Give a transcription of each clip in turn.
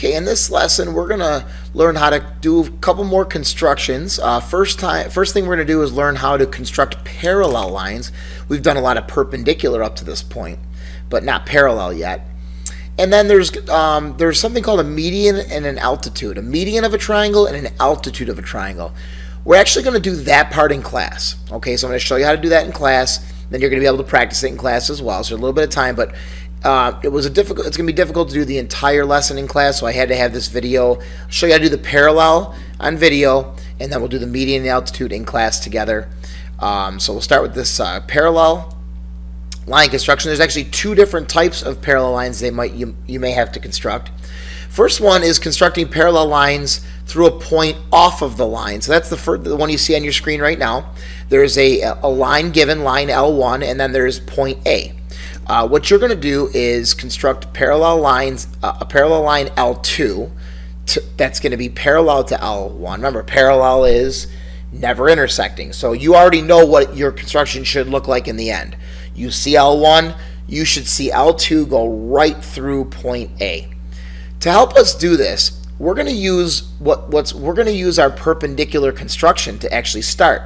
Okay, in this lesson, we're going to learn how to do a couple more constructions. First thing we're going to do is learn how to construct parallel lines. We've done a lot of perpendicular up to this point, but not parallel yet. And then there's something called a median and an altitude. A median of a triangle and an altitude of a triangle. We're actually going to do that part in class. Okay, so I'm going to show you how to do that in class. Then you're going to be able to practice it in class as well. So a little bit of time, but it's going to be difficult to do the entire lesson in class, so I had to have this video show you how to do the parallel on video, and then we'll do the median and the altitude in class together. So we'll start with this parallel line construction. There's actually two different types of parallel lines you may have to construct. First one is constructing parallel lines through a point off of the line. So that's the one you see on your screen right now. There's a line given, line L1, and then there's point A. What you're going to do is construct parallel lines, a parallel line L2 that's going to be parallel to L1. Remember, parallel is never intersecting. So you already know what your construction should look like in the end. You see L1, you should see L2 go right through point A. To help us do this, we're going to use our perpendicular construction to actually start.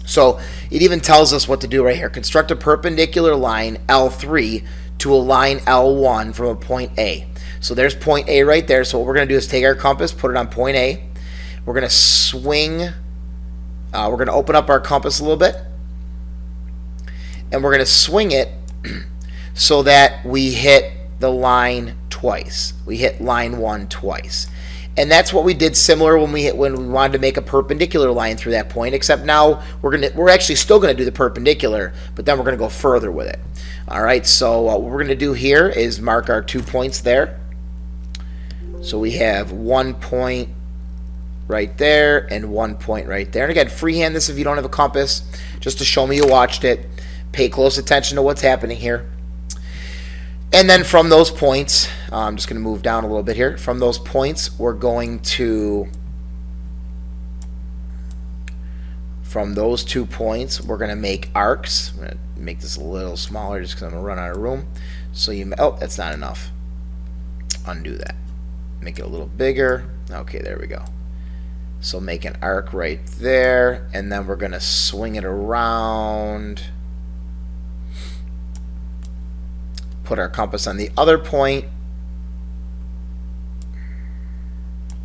So it even tells us what to do right here. Construct a perpendicular line L3 to a line L1 from a point A. So there's point A right there. So what we're going to do is take our compass, put it on point A. We're going to swing. We're going to open up our compass a little bit. And we're going to swing it so that we hit the line twice. We hit line 1 twice. And that's what we did similar when we wanted to make a perpendicular line through that point, except now we're actually still going to do the perpendicular, but then we're going to go further with it. All right, so what we're going to do here is mark our 2 points there. So we have 1 point right there and 1 point right there. And again, freehand this if you don't have a compass, just to show me you watched it. Pay close attention to what's happening here. And then from those points, I'm just going to move down a little bit here. From those points, we're going to, from those 2 points, we're going to make arcs. I'm going to make this a little smaller just because I'm going to run out of room. So oh, that's not enough. Undo that. Make it a little bigger. Okay, there we go. So make an arc right there, and then we're going to swing it around. Put our compass on the other point.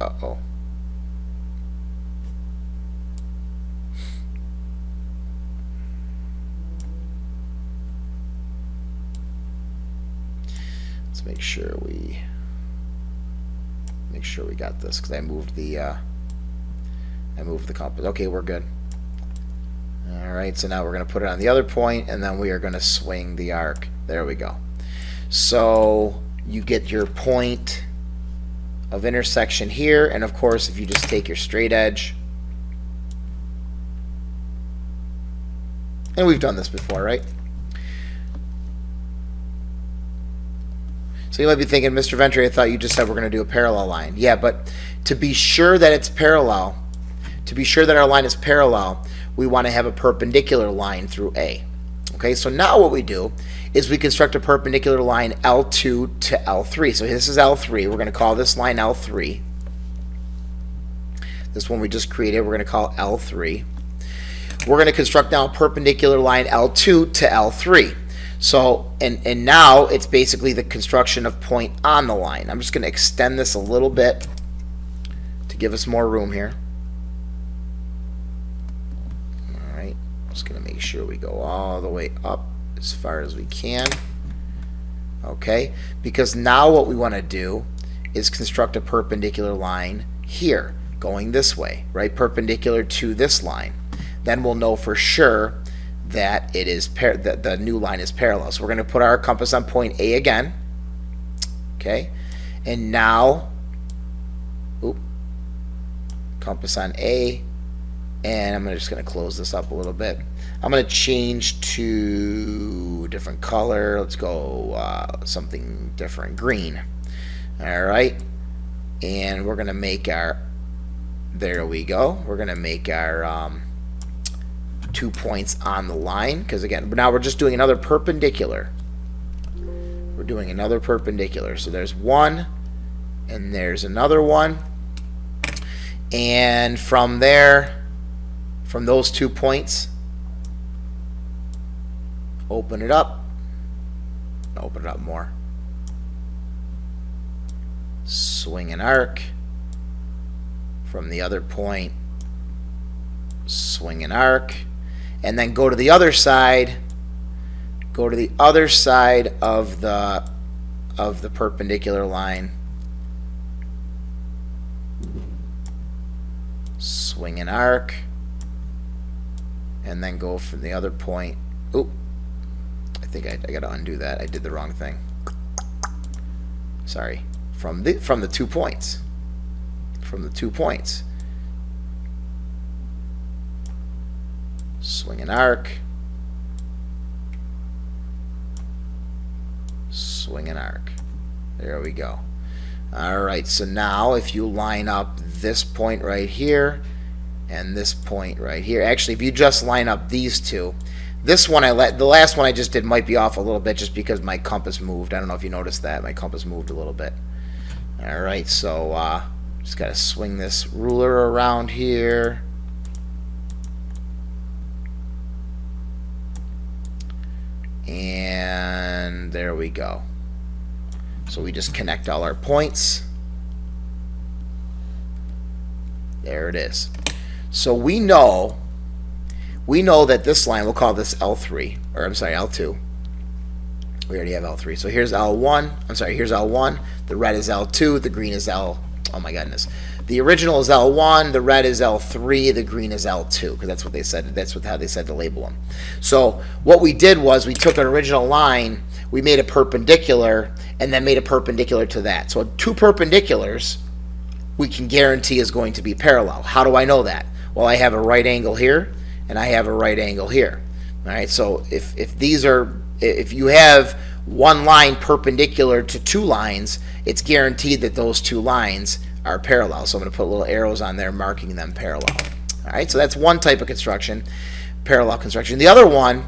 Uh-oh. Let's make sure we got this, because I moved the compass. Okay, we're good. All right, so now we're going to put it on the other point, and then we are going to swing the arc. There we go. So you get your point of intersection here, and of course if you just take your straight edge, and we've done this before, right? So you might be thinking, Mr. Ventry, I thought you just said we're going to do a parallel line. Yeah, but to be sure that it's parallel, to be sure that our line is parallel, we want to have a perpendicular line through A. Okay, so now what we do is we construct a perpendicular line L2 to L3. So this is L3. We're going to call this line L3. This one we just created, we're going to call L3. We're going to construct now a perpendicular line L2 to L3. So, and now it's basically the construction of point on the line. I'm just going to extend this a little bit to give us more room here. All right, just going to make sure we go all the way up as far as we can. Okay, because now what we want to do is construct a perpendicular line here going this way, right, perpendicular to this line. Then we'll know for sure that it is that the new line is parallel. So we're going to put our compass on point A again. Okay, and now compass on A, and I'm just going to close this up a little bit. I'm going to change to a different color. Let's go something different, green. All right, and we're going to make our, there we go, we're going to make our 2 points on the line, because again, now we're just doing another perpendicular. We're doing another perpendicular. So there's 1 and there's another one. And from there, from those 2 points, open it up more. Swing an arc. From the other point, swing an arc. And then go to the other side. Go to the other side of the perpendicular line. Swing an arc, and then go from the other point. Oop, I think I got to undo that. I did the wrong thing. Sorry. From the 2 points. From the 2 points. Swing an arc. Swing an arc. There we go. Alright, so now if you line up this point right here and this point right here, actually if you just line up these two, this one the last one I just did might be off a little bit just because my compass moved. I don't know if you noticed that. My compass moved a little bit. Alright, so just got to swing this ruler around here. And there we go. So we just connect all our points. There it is. So we know that this line, we'll call this L3, or I'm sorry, L2. We already have L3. So here's L1. I'm sorry, here's L1. The red is L2. The green is L. Oh my goodness. The original is L1. The red is L3. The green is L2, because that's what they said. That's how they said to label them. So what we did was we took an original line, we made a perpendicular, and then made a perpendicular to that. So 2 perpendiculars we can guarantee is going to be parallel. How do I know that? Well, I have a right angle here, and I have a right angle here. All right. So if you have one line perpendicular to 2 lines, it's guaranteed that those 2 lines are parallel. So I'm going to put little arrows on there marking them parallel. All right. So that's one type of construction, parallel construction. The other one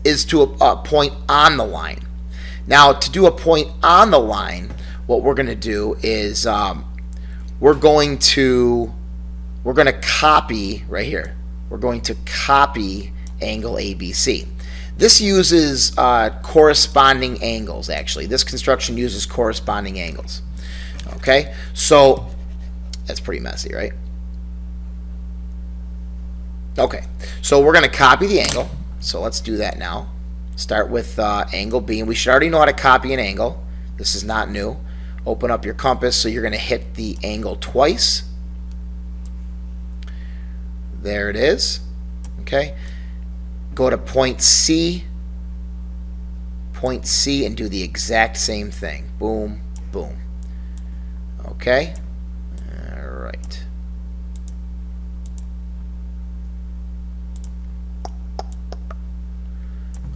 is to a point on the line. Now, to do a point on the line, what we're going to do is we're going to copy right here. We're going to copy angle ABC. This uses corresponding angles, actually. This construction uses corresponding angles. Okay, so that's pretty messy, right? Okay, so we're going to copy the angle. So let's do that now. Start with angle B, and we should already know how to copy an angle. This is not new. Open up your compass, so you're going to hit the angle twice. There it is. Okay. Go to point C, and do the exact same thing. Boom, boom. Okay. All right.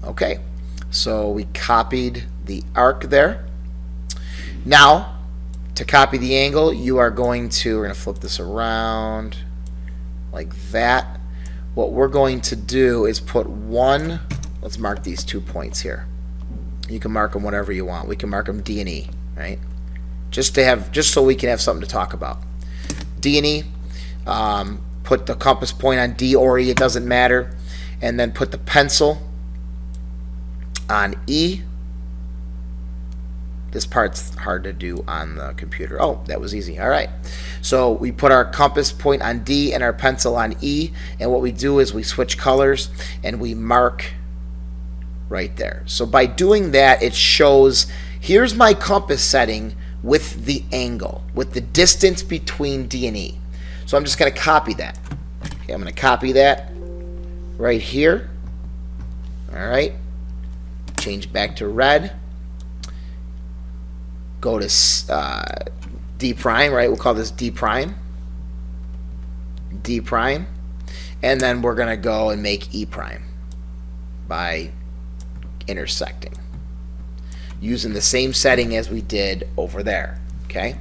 Okay, so we copied the arc there. Now, to copy the angle, we're going to flip this around like that. What we're going to do is put let's mark these 2 points here. You can mark them whatever you want. We can mark them D and E, right? Just so we can have something to talk about. D and E, put the compass point on D or E, it doesn't matter. And then put the pencil on E. This part's hard to do on the computer. Oh, that was easy. All right. So we put our compass point on D and our pencil on E, and what we do is we switch colors and we mark right there. So by doing that, it shows here's my compass setting with the angle, with the distance between D and E. So I'm just going to copy that. Okay, I'm going to copy that right here. All right. Change back to red. Go to D prime, right? We'll call this D prime. D prime. And then we're going to go and make E prime by intersecting, using the same setting as we did over there. Okay?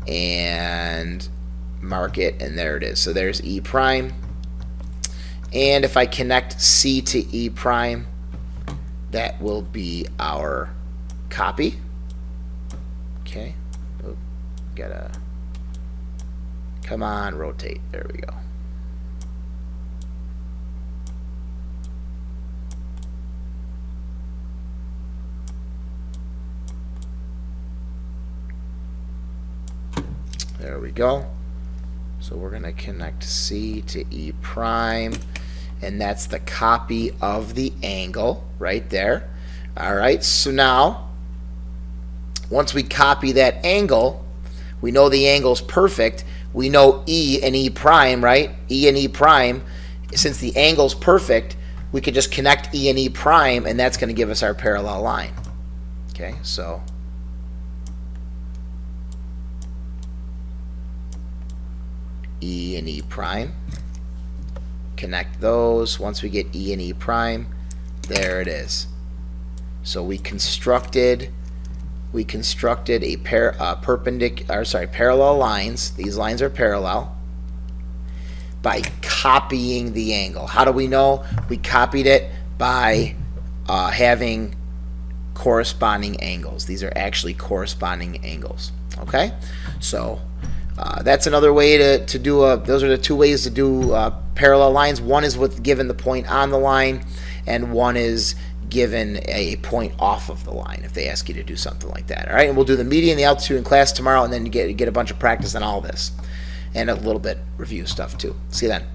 And mark it, and there it is. So there's E prime. And if I connect C to E prime, that will be our copy. Okay, Oop, gotta, come on, rotate. There we go. There we go. So we're going to connect C to E prime, and that's the copy of the angle right there. All right, so now, once we copy that angle, we know the angle's perfect. We know E and E prime, right? E and E prime, since the angle's perfect, we could just connect E and E prime, and that's going to give us our parallel line. Okay, so E and E prime. Connect those. Once we get E and E prime, there it is. So we constructed a parallel lines. These lines are parallel by copying the angle. How do we know? We copied it by having corresponding angles. These are actually corresponding angles. Okay, so that's another way to do those are the two ways to do parallel lines. One is with given the point on the line, and one is given a point off of the line if they ask you to do something like that. All right, and we'll do the median, the altitude in class tomorrow, and then get a bunch of practice on all this, and a little bit review stuff too. See you then.